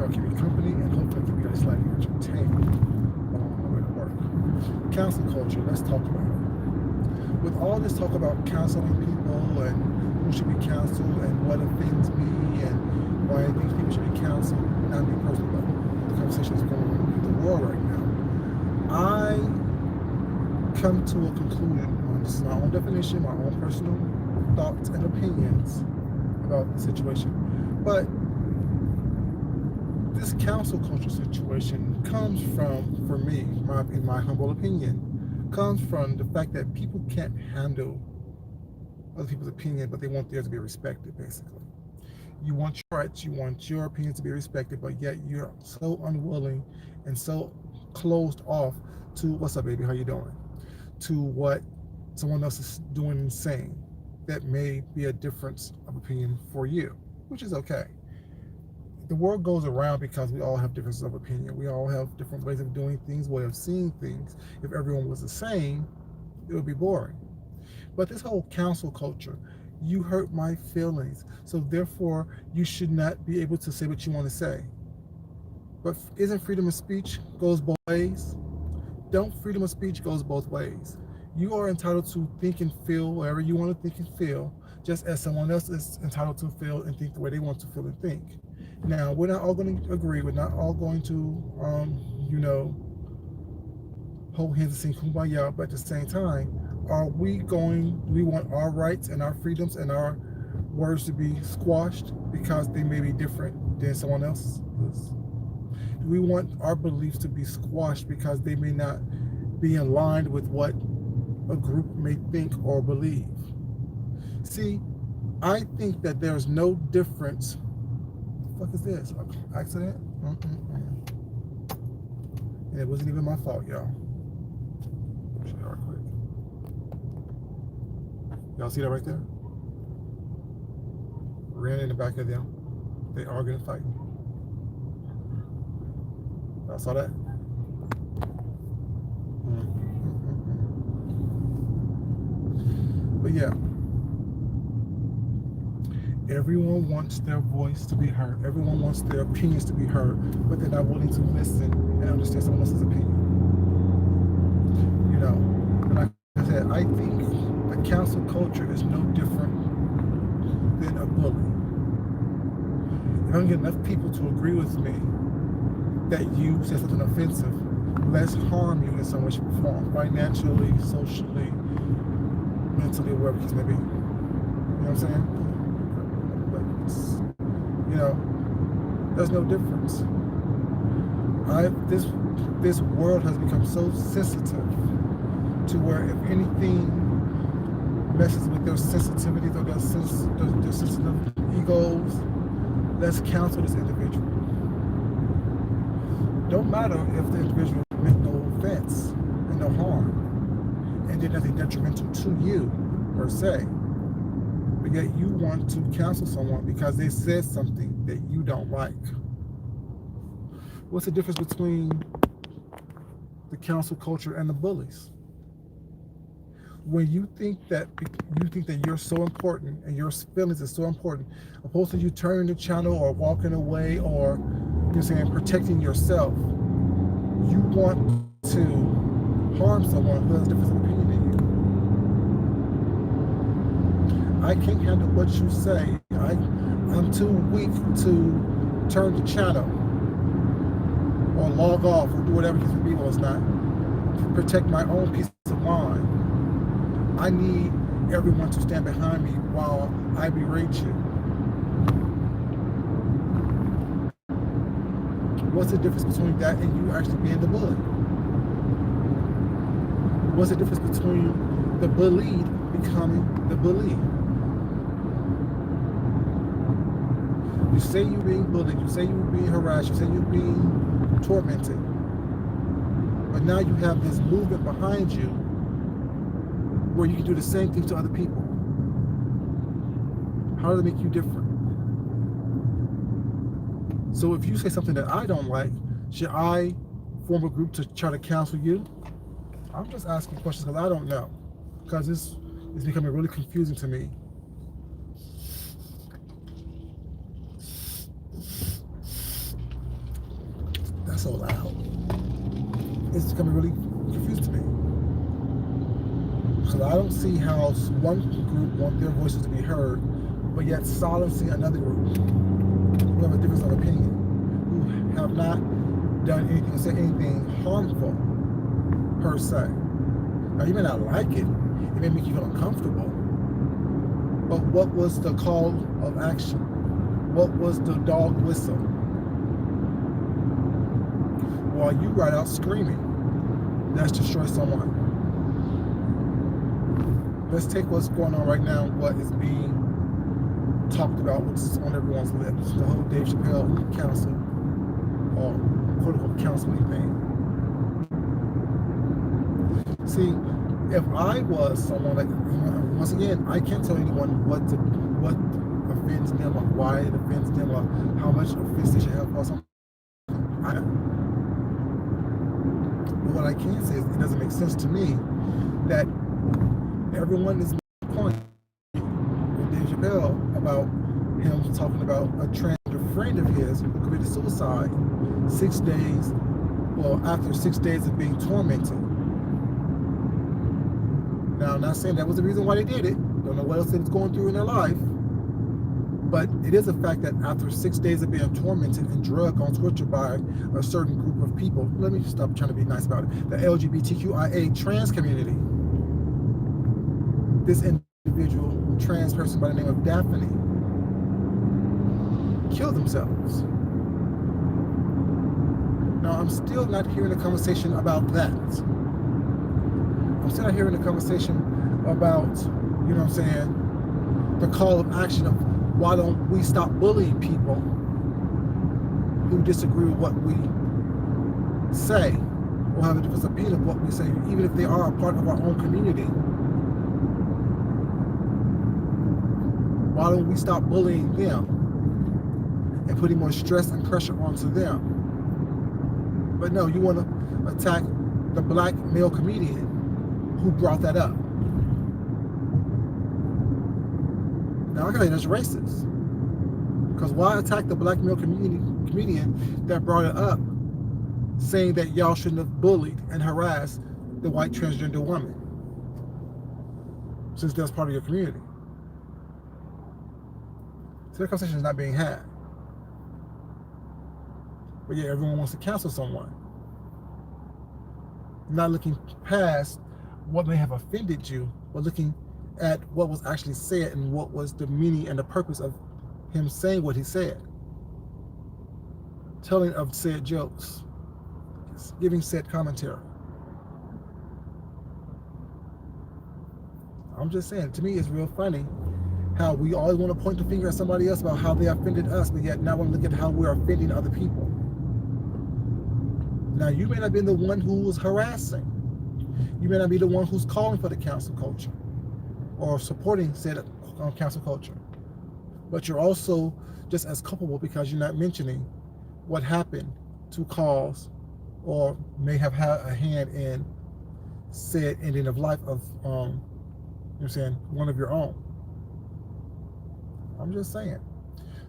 I'll keep you company, and hopefully keep you guys slightly entertained along the way to work. Cancel culture, let's talk about it. With all this talk about canceling people and who should be canceled and what offends me and why I think people should be canceled, not me personally, but the conversation is going on in the world right now, I come to a conclusion on just my own definition, my own personal thoughts and opinions about the situation. But this cancel culture situation comes from, for me, in my humble opinion, comes from the fact that people can't handle other people's opinion, but they want theirs to be respected, basically. You want your rights, you want your opinions to be respected, but yet you're so unwilling and so closed off to what's up, baby, how you doing? To what someone else is doing and saying that may be a difference of opinion for you, which is okay. The world goes around because we all have differences of opinion. We all have different ways of doing things, way of seeing things. If everyone was the same, it would be boring. But this whole cancel culture, you hurt my feelings, so therefore you should not be able to say what you want to say. But isn't freedom of speech goes both ways? Don't freedom of speech goes both ways? You are entitled to think and feel whatever you want to think and feel, just as someone else is entitled to feel and think the way they want to feel and think. Now, we're not all going to agree. We're not all going to, hold hands and sing kumbaya, but at the same time, do we want our rights and our freedoms and our words to be squashed because they may be different than someone else's? Do we want our beliefs to be squashed because they may not be in line with what a group may think or believe? See, I think that there's no difference. What the fuck is this? An accident? And it wasn't even my fault, y'all. Show y'all quick. Y'all see that right there? Ran in the back of them. They arguing and fighting. Y'all saw that? But yeah, everyone wants their voice to be heard. Everyone wants their opinions to be heard, but they're not willing to listen and understand someone else's opinion. And like I said, I think the cancel culture is no different than a bully. If I can get enough people to agree with me that you said something offensive, let's harm you in some way, shape, or form, financially, socially, mentally, wherever the case may be. You know what I'm saying? There's no difference. This world has become so sensitive to where if anything messes with their sensitivities or their sensitive egos, let's cancel this individual. Don't matter if the individual meant no offense and no harm and did nothing detrimental to you per se, but yet you want to cancel someone because they said something that you don't like. What's the difference between the cancel culture and the bullies? When you think that you're so important and your feelings are so important, opposed to you turning the channel or walking away or protecting yourself, you want to harm someone who has a different opinion than you. I can't handle what you say. I'm too weak to turn the channel or log off or do whatever it is for people. It's not to protect my own peace of mind. I need everyone to stand behind me while I berate you. What's the difference between that and you actually being the bully? What's the difference between the bullied becoming the bully? You say you're being bullied, you say you're being harassed, you say you're being tormented, but now you have this movement behind you where you can do the same thing to other people. How does it make you different? So if you say something that I don't like, should I form a group to try to counsel you? I'm just asking questions because I don't know. Because this is becoming really confusing to me. that's so loud. It's becoming really confused to me. Because I don't see how one group want their voices to be heard, but yet silencing another group who have a difference of opinion, who have not done anything or said anything harmful per se. Now you may not like it, it may make you feel uncomfortable, but what was the call of action? What was the dog whistle? While you ride out screaming, let's destroy someone. Let's take what's going on right now, what is being talked about, what's on everyone's lips, the whole Dave Chappelle counsel, or quote-unquote counseling thing. See, if I was someone like, once again, I can't tell anyone what offends them or why it offends them or how much offense they should have or something. But what I can say is it doesn't make sense to me that everyone is making a point with Dave Chappelle about him talking about a transgender friend of his who committed suicide 6 days, well, after 6 days of being tormented. Now, I'm not saying that was the reason why they did it. Don't know what else they was going through in their life. But it is a fact that after 6 days of being tormented and drugged on torture by a certain group of people, let me stop trying to be nice about it, the LGBTQIA trans community, this individual trans person by the name of Daphne killed themselves. Now, I'm still not hearing a conversation about that. I'm still not hearing a conversation about, you know what I'm saying, the call of action of why don't we stop bullying people who disagree with what we say or have a different opinion of what we say, even if they are a part of our own community. Why don't we stop bullying them and putting more stress and pressure onto them? But no, you want to attack the black male comedian who brought that up. Now I can say that's racist. Because why attack the black male comedian that brought it up, saying that y'all shouldn't have bullied and harassed the white transgender woman, since that's part of your community? So that conversation is not being had. But yeah, everyone wants to cancel someone, not looking past what may have offended you, but looking at what was actually said and what was the meaning and the purpose of him saying what he said, telling of said jokes, giving said commentary. I'm just saying, to me it's real funny how we always want to point the finger at somebody else about how they offended us, but yet now want to look at how we're offending other people. Now, you may not have been the one who was harassing. You may not be the one who's calling for the cancel culture or supporting said cancel culture. But you're also just as culpable because you're not mentioning what happened to cause or may have had a hand in said ending of life of, you know what I'm saying, one of your own. I'm just saying.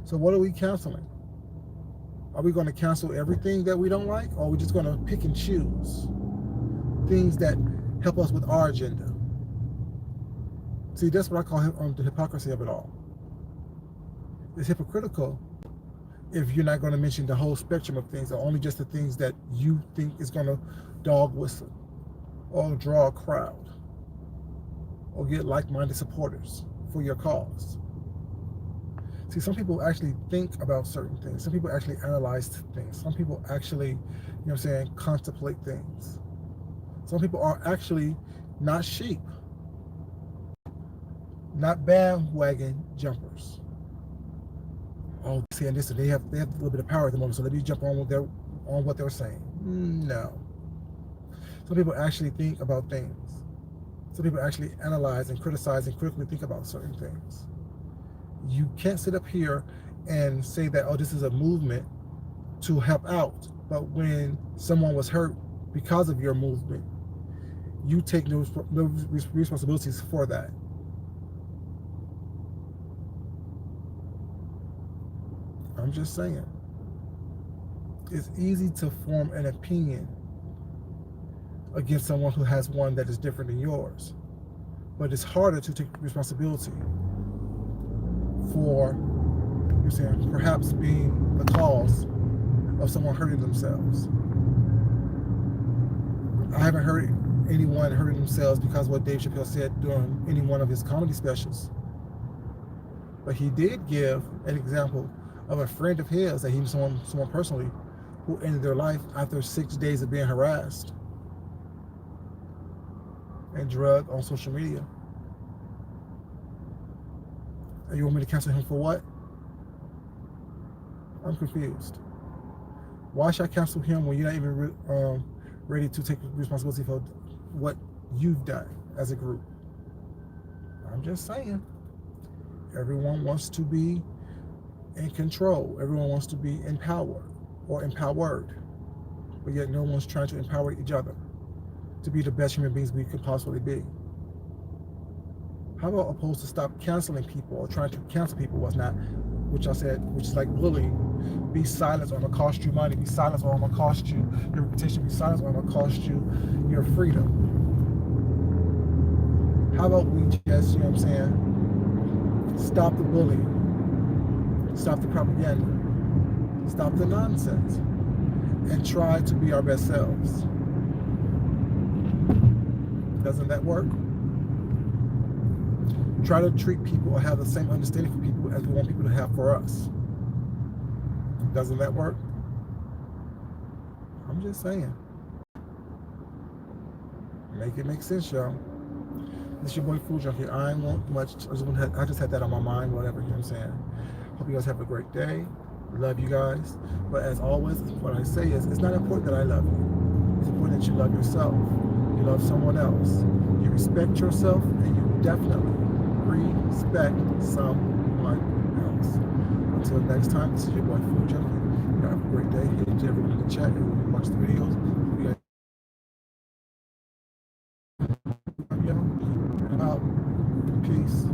So what are we canceling? Are we going to cancel everything that we don't like, or are we just going to pick and choose things that help us with our agenda? See, that's what I call the hypocrisy of it all. It's hypocritical if you're not going to mention the whole spectrum of things, or only just the things that you think is going to dog whistle or draw a crowd or get like-minded supporters for your cause. See, some people actually think about certain things. Some people actually analyze things. Some people actually, you know what I'm saying, contemplate things. Some people are actually not sheep, not bandwagon jumpers. Oh, see, and this, they have a little bit of power at the moment, so let me jump on what they're saying. No. Some people actually think about things. Some people actually analyze and criticize and critically think about certain things. You can't sit up here and say that, oh, this is a movement to help out. But when someone was hurt because of your movement, you take no responsibilities for that. I'm just saying. It's easy to form an opinion against someone who has one that is different than yours. But it's harder to take responsibility for, you're saying, perhaps being the cause of someone hurting themselves. I haven't heard anyone hurting themselves because of what Dave Chappelle said during any one of his comedy specials. But he did give an example of a friend of his that he knew someone personally who ended their life after 6 days of being harassed and drugged on social media. And you want me to cancel him for what? I'm confused. Why should I cancel him when you're not even ready to take responsibility for what you've done as a group? I'm just saying. Everyone wants to be in control. Everyone wants to be empowered or empowered. But yet no one's trying to empower each other to be the best human beings we could possibly be. How about opposed to stop canceling people or trying to cancel people was not, which I said, which is like bullying. Be silent or I'm gonna cost you money. Be silent or I'm gonna cost you your reputation. Be silent or I'm gonna cost you your freedom. How about we just, you know what I'm saying, stop the bullying, stop the propaganda, stop the nonsense, and try to be our best selves. Doesn't that work? Try to treat people or have the same understanding for people as we want people to have for us. Doesn't that work? I'm just saying. Make it make sense, y'all. This is your boy Food Junkie. I ain't want much. I just had that on my mind, whatever, you know what I'm saying? Hope you guys have a great day. Love you guys. But as always, what I say is, it's not important that I love you. It's important that you love yourself. You love someone else. You respect yourself, and you definitely respect someone else. Until next time, this is your boy Food Junkie. You have a great day. Hey to everyone in the chat, everyone who watch the videos. Peace.